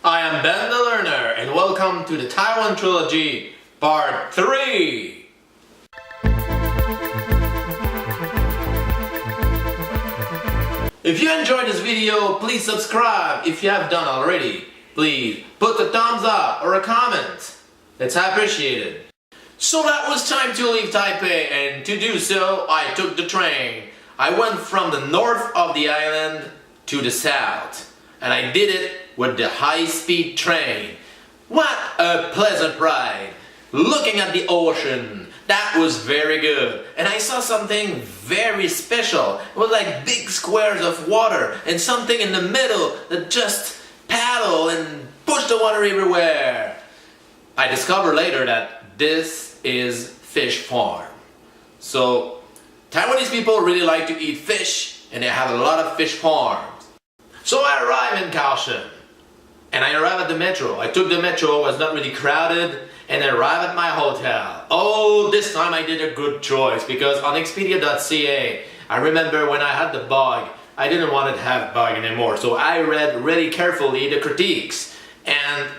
I am Ben the Learner, and welcome to the Taiwan Trilogy, Part 3! If you enjoyed this video, please subscribe if you have done already. Please put a thumbs up or a comment. It's appreciated. So that was time to leave Taipei, and to do so, I took the train. I went from the north of the island to the south, and I did it with the high-speed train. What a pleasant ride! Looking at the ocean, that was very good. And I saw something very special. It was like big squares of water and something in the middle that just paddle and push the water everywhere. I discovered later that this is fish farm. So Taiwanese people really like to eat fish, and they have a lot of fish farms. So I arrived in Kaohsiung, and I arrived at the metro. I took the metro, it was not really crowded, and I arrived at my hotel. Oh, this time I did a good choice, because on Expedia.ca, I remember when I had the bug, I didn't want to have bug anymore. So I read really carefully the critiques, and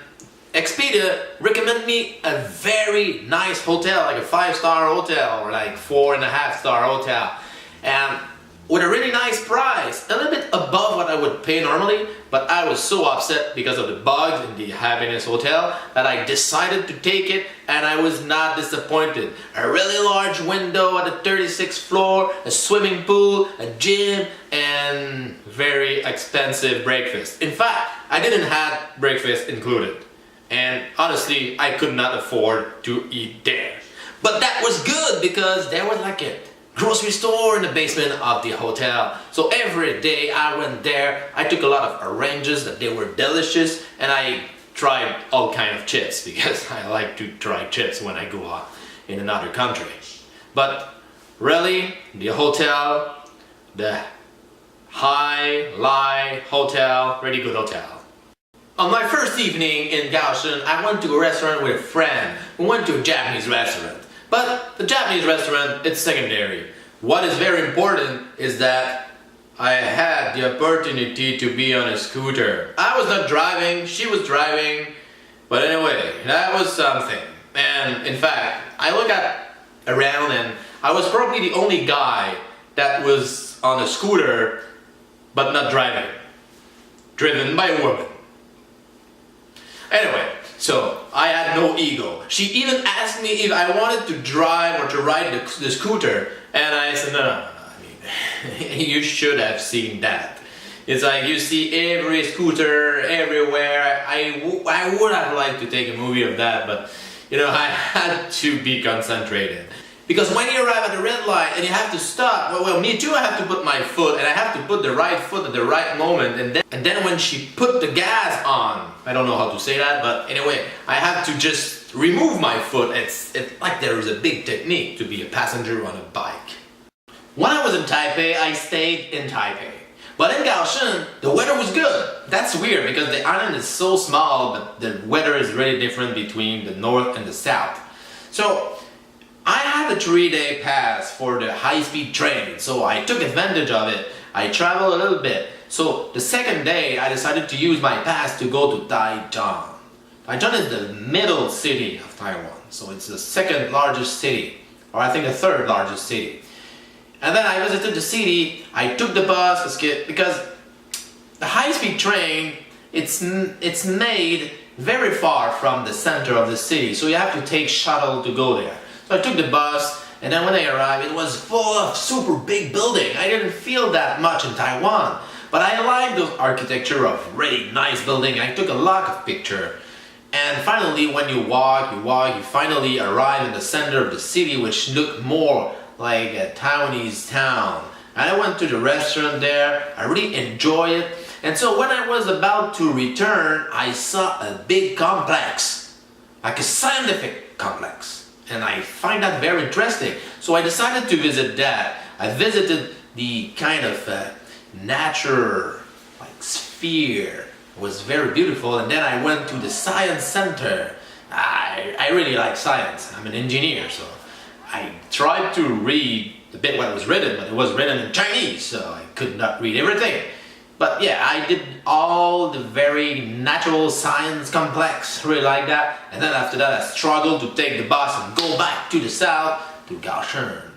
Expedia recommended me a very nice hotel, like a 5-star hotel or like 4.5-star hotel, and with a really nice price, a little bit above what I would pay normally. But I was so upset because of the bugs in the Happiness Hotel that I decided to take it, and I was not disappointed. A really large window at the 36th floor, a swimming pool, a gym, and very expensive breakfast. In fact, I didn't have breakfast included. And honestly, I could not afford to eat there. But that was good because there was like a grocery store in the basement of the hotel. So every day I went there, I took a lot of oranges that they were delicious, and I tried all kind of chips because I like to try chips when I go out in another country. But really, the hotel, the High Lai Hotel, really good hotel. On my first evening in Kaohsiung, I went to a restaurant with a friend. We went to a Japanese restaurant. But the Japanese restaurant, it's secondary. What is very important is that I had the opportunity to be on a scooter. I was not driving, she was driving. But anyway, that was something. And in fact, I look around and I was probably the only guy that was on a scooter but not driving. Driven by a woman. Anyway, so I had no ego. She even asked me if I wanted to drive or to ride the scooter, and I said no. I mean, you should have seen that. It's like you see every scooter everywhere. I would have liked to take a movie of that, but you know, I had to be concentrated. Because when you arrive at the red light and you have to stop, well, me too, I have to put my foot, and I have to put the right foot at the right moment, and then when she put the gas on, I don't know how to say that, but anyway, I have to just remove my foot. It's like there is a big technique to be a passenger on a bike. When I was in Taipei, I stayed in Taipei. But in Kaohsiung, the weather was good. That's weird because the island is so small, but the weather is really different between the north and the south. So I had a 3-day pass for the high-speed train, so I took advantage of it. I traveled a little bit. So the second day, I decided to use my pass to go to Taichung. Taichung is the middle city of Taiwan, so it's the second largest city, or I think the third largest city. And then I visited the city. I took the bus because the high-speed train, it's made very far from the center of the city, so you have to take shuttle to go there. So I took the bus, and then when I arrived, it was full of super big buildings. I didn't feel that much in Taiwan, but I like the architecture of really nice building. I took a lot of pictures. And finally, when you walk, you finally arrive in the center of the city, which looked more like a Taiwanese town. And I went to the restaurant there. I really enjoyed it. And so when I was about to return, I saw a big complex, like a scientific complex. And I find that very interesting. So I decided to visit that. I visited the kind of nature, like sphere. It was very beautiful. And then I went to the science center. I really like science. I'm an engineer, so I tried to read the bit what was written, but it was written in Chinese, so I could not read everything. But yeah, I did all the very natural science complex, really like that. And then after that I struggled to take the bus and go back to the south to Kaohsiung.